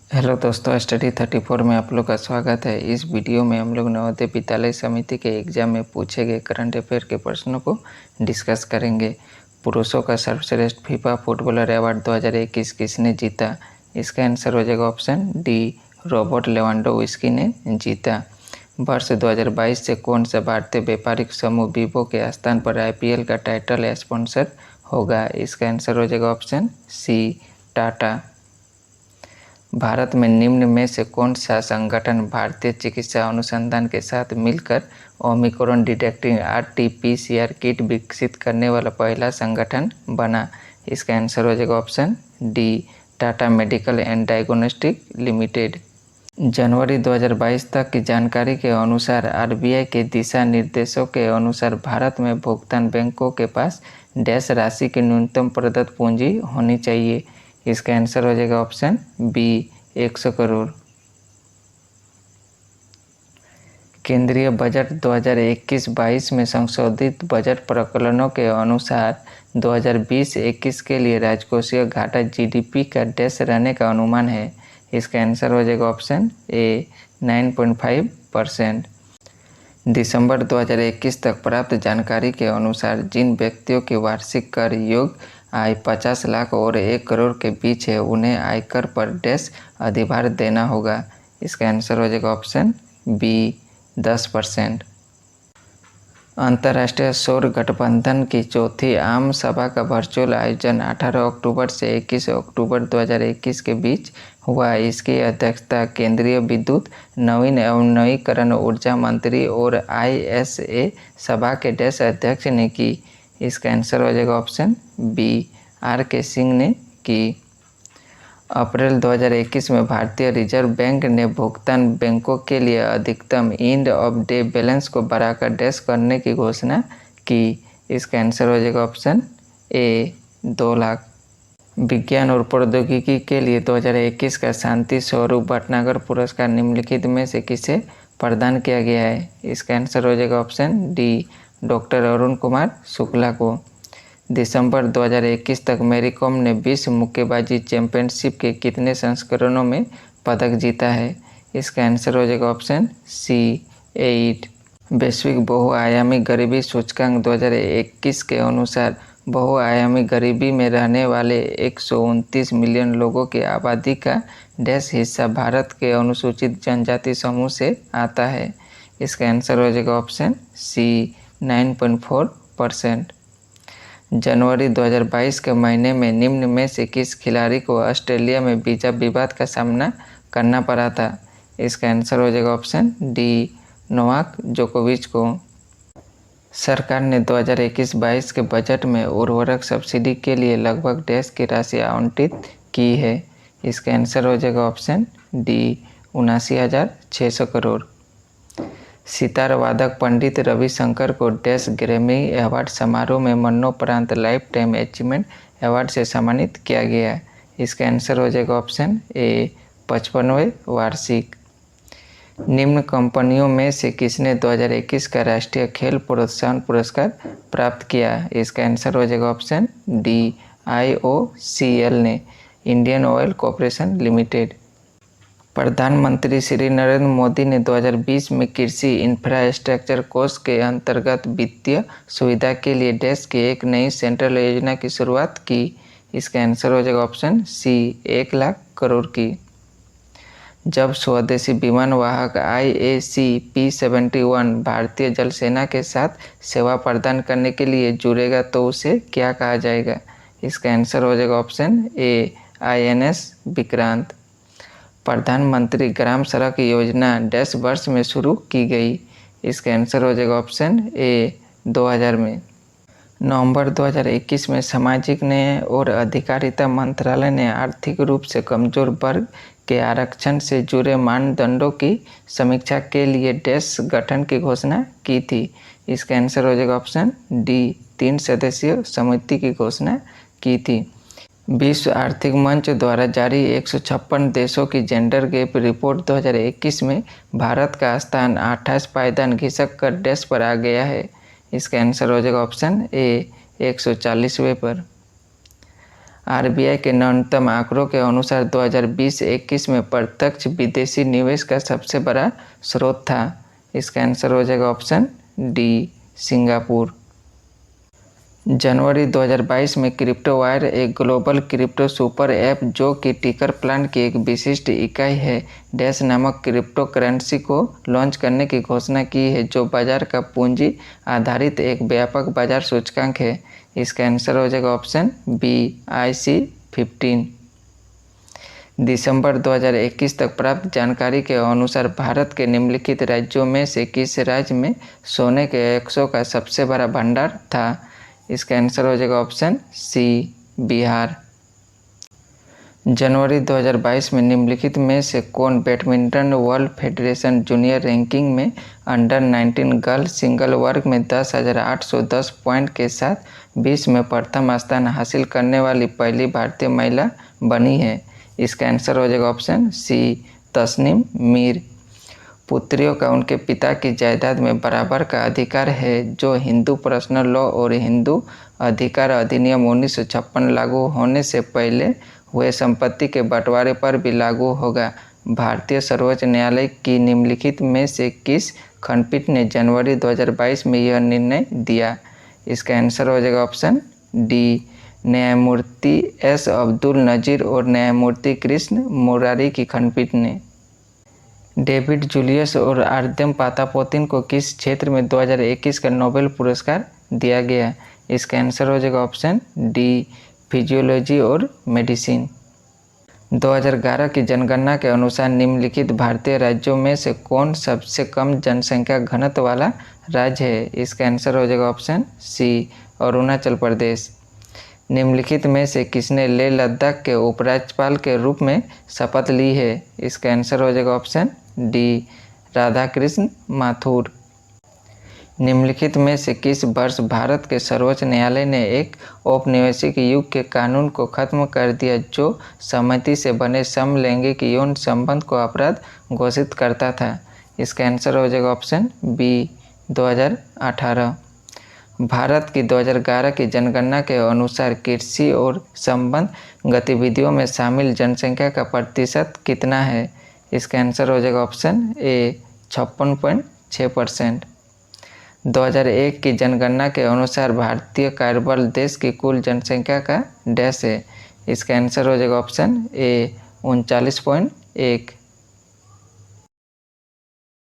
Hello दोस्तों, study 34 में आप लोग का स्वागत है। इस वीडियो में हम लोग नवोदय विद्यालय समिति के एग्जाम में पूछे गए करंट अफेयर के प्रश्नों को डिस्कस करेंगे। पुरुषों का सर्वश्रेष्ठ फीफा फुटबॉलर अवार्ड 2021 किसने जीता? इसका आंसर हो जाएगा ऑप्शन डी, रॉबर्ट लेवांडोव्स्की ने जीता। वर्ष 2022 से कौन सा भारतीय व्यापारिक समूह वीवो के स्थान पर IPL का टाइटल स्पॉन्सर होगा? इसका आंसर हो जाएगा ऑप्शन सी, टाटा। भारत में निम्न में से कौन सा संगठन भारतीय चिकित्सा अनुसंधान के साथ मिलकर ओमिक्रॉन डिटेक्टिंग RT-PCR किट विकसित करने वाला पहला संगठन बना? इसका आंसर हो जाएगा option D, Tata medical and diagnostic limited. जनवरी 2022 तक की जानकारी के अनुसार RBI के दिशा निर्देशों के अनुसार भारत में भुगतान बैंकों के पास डैश राशि की न्यूनतम प्रदत्त पूंजी होनी चाहिए। इसका आंसर हो जाएगा ऑप्शन बी, 100 करोड़। केंद्रीय बजट 2021-22 में संशोधित बजट प्रकरणों के अनुसार 2020-21 के लिए राजकोषीय घाटा GDP का डैश रहने का अनुमान है। इसका आंसर हो जाएगा ऑप्शन ए, 9.5%। दिसंबर 2021 तक प्राप्त जानकारी के अनुसार जिन व्यक्तियों की वार्षिक कर योग्य आय 50 लाख और 1 करोड़ के बीच है उन्हें आयकर पर डैश अधिभार देना होगा। इसका आंसर हो जाएगा ऑप्शन बी, 10%। अंतर्राष्ट्रीय सौर गठबंधन की चौथी आम सभा का वर्चुअल आयोजन 18 अक्टूबर से 21 अक्टूबर 2021 के बीच हुआ। इसकी अध्यक्षता केंद्रीय विद्युत, नवीन एवं नवीकरण ऊर्जा मंत्री और ISA सभा के डैश अध्यक्ष ने की। इसका आंसर हो जाएगा ऑप्शन बी, RK सिंह ने की। अप्रैल 2021 में भारतीय रिजर्व बैंक ने भुगतान बैंकों के लिए अधिकतम एंड ऑफ डे बैलेंस को बढ़ाकर डैश करने की घोषणा की। इसका आंसर हो जाएगा ऑप्शन ए, 2 लाख। विज्ञान और प्रौद्योगिकी के लिए 2021 का शांति स्वरूप भटनागर पुरस्कार निम्नलिखित में से किसे प्रदान किया गया है? इसका आंसर हो जाएगा option D, doctor Arun Kumar Shukla को। दिसंबर 2021 तक मैरी कॉम ने विश्व मुक्केबाजी चैंपियनशिप के कितने संस्करणों में पदक जीता है? इसका आंसर हो जाएगा ऑप्शन सी, 8। वैश्विक बहुआयामी गरीबी सूचकांक 2021 के अनुसार बहुआयामी गरीबी में रहने वाले 129 मिलियन लोगों की आबादी का डैश हिस्सा भारत के अनुसूचित जनजाति समूह से आता है। इसका आंसर हो जाएगा ऑप्शन सी, 9.4%। जनवरी 2022 के महीने में निम्न में से किस खिलाड़ी को ऑस्ट्रेलिया में वीजा विवाद का सामना करना पड़ा था? इसका आंसर हो जाएगा ऑप्शन डी, नोवाक जोकोविच को। सरकार ने 2021-22 के बजट में उर्वरक सब्सिडी के लिए लगभग डैश की राशि आवंटित की है। इसका आंसर हो जाएगा ऑप्शन डी, 79,600 करोड़। सितार वादक पंडित रविशंकर को डैश ग्रैमी अवार्ड समारोह में मरणोपरांत लाइफ टाइम अचीवमेंट अवार्ड से सम्मानित किया गया। इसका आंसर हो जाएगा ऑप्शन ए, 55वें वार्षिक। निम्न कंपनियों में से किसने 2021 का राष्ट्रीय खेल प्रोत्साहन पुरस्कार प्राप्त किया? इसका आंसर हो जाएगा ऑप्शन डी, IOCL ने, इंडियन ऑयल कॉरपोरेशन लिमिटेड। प्रधानमंत्री श्री नरेंद्र मोदी ने 2020 में कृषि इंफ्रास्ट्रक्चर कोष के अंतर्गत वित्तीय सुविधा के लिए डैश की एक नई सेंट्रल योजना की शुरुआत की। इसका आंसर हो जाएगा ऑप्शन सी, 1 लाख करोड़ की। जब स्वदेशी विमान वाहक IAC P-71 भारतीय जल सेना के साथ सेवा प्रदान करने के लिए जुड़ेगा तो उसे क्या कहा जाएगा? इसका आंसर हो जाएगा ऑप्शन ए, INS विक्रांत। प्रधानमंत्री ग्राम सड़क योजना डैश वर्ष में शुरू की गई? इसका आंसर हो जाएगा ऑप्शन ए, 2000 में। नवंबर 2021 में सामाजिक न्याय और अधिकारिता मंत्रालय ने आर्थिक रूप से कमजोर वर्ग के आरक्षण से जुड़े मानदंडों की समीक्षा के लिए डैश गठन की घोषणा की थी। इसका आंसर हो जाएगा ऑप्शन डी, 3 सदस्यीय समिति की घोषणा की थी। विश्व आर्थिक मंच द्वारा जारी 156 देशों की जेंडर गैप रिपोर्ट 2021 में भारत का स्थान 28 पायदान घिसक कर डैश पर आ गया है। इसका आंसर हो जाएगा ऑप्शन ए, 140वें पर। आरबीआई के न्यूनतम आंकड़ों के अनुसार 2020-21 में प्रत्यक्ष विदेशी निवेश का सबसे बड़ा स्रोत था। इसका आंसर हो जाएगा ऑप्शन डी, सिंगापुर। जनवरी 2022 में क्रिप्टो वायर एक ग्लोबल क्रिप्टो सुपर ऐप जो कि टिकर प्लांट की एक विशिष्ट इकाई है डैश नामक क्रिप्टो करेंसी को लॉन्च करने की घोषणा की है, जो बाजार का पूंजी आधारित एक व्यापक बाजार सूचकांक है। इसका आंसर हो जाएगा ऑप्शन बी, IC15। दिसंबर 2021 तक प्राप्त जानकारी के अनुसार भारत के निम्नलिखित राज्यों में से किस राज्य में सोने के 100 का सबसे बड़ा भंडार था। इसका आंसर हो जाएगा ऑप्शन सी, बिहार। जनवरी 2022 में निम्नलिखित में से कौन badminton world federation junior ranking में अंडर-19 गर्ल सिंगल वर्ग में 10,810 पॉइंट के साथ विश्व में प्रथम स्थान हासिल करने वाली पहली भारतीय महिला बनी है। इसका आंसर हो जाएगा ऑप्शन सी, तस्नीम मीर। पुत्रियों का उनके पिता की जायदाद में बराबर का अधिकार है, जो हिंदू पर्सनल लॉ और हिंदू अधिकार अधिनियम 1956 लागू होने से पहले हुए संपत्ति के बंटवारे पर भी लागू होगा। भारतीय सर्वोच्च न्यायालय की निम्नलिखित में से किस खंडपीठ ने जनवरी 2022 में यह निर्णय दिया। इसका आंसर हो जाएगा ऑप्शन डी, न्यायमूर्ति एस अब्दुल नजीर और न्यायमूर्ति कृष्ण मुरारी की खंडपीठ ने। डेविड जूलियस और आर्तेम पातापोतिन को किस क्षेत्र में 2021 का नोबेल पुरस्कार दिया गया। इसका आंसर हो जाएगा ऑप्शन डी, फिजियोलॉजी और मेडिसिन। 2011 की जनगणना के अनुसार निम्नलिखित भारतीय राज्यों में से कौन सबसे कम जनसंख्या घनत्व वाला राज्य है। इसका आंसर हो जाएगा ऑप्शन सी, अरुणाचल प्रदेश। निम्नलिखित में से किसने लेह लद्दाख के उपराज्यपाल के रूप में शपथ ली है। इसका आंसर हो जाएगा ऑप्शन डी, राधाकृष्ण माथुर। निम्नलिखित में से किस वर्ष भारत के सर्वोच्च न्यायालय ने एक औपनिवेशिक युग के कानून को खत्म कर दिया जो सहमति से बने समलैंगिक यौन संबंध को अपराध घोषित करता था। इसका आंसर हो जाएगा ऑप्शन बी, 2018। भारत की 2011 की जनगणना के अनुसार कृषि और संबंध गतिविधियों में शामिल जनसंख्या का प्रतिशत कितना है। इसका आंसर हो जाएगा ऑप्शन ए, 56.6%। 2001 की जनगणना के अनुसार भारतीय कार्यबल देश की कुल जनसंख्या का डैश है। इसका आंसर हो जाएगा ऑप्शन ए, 39.1।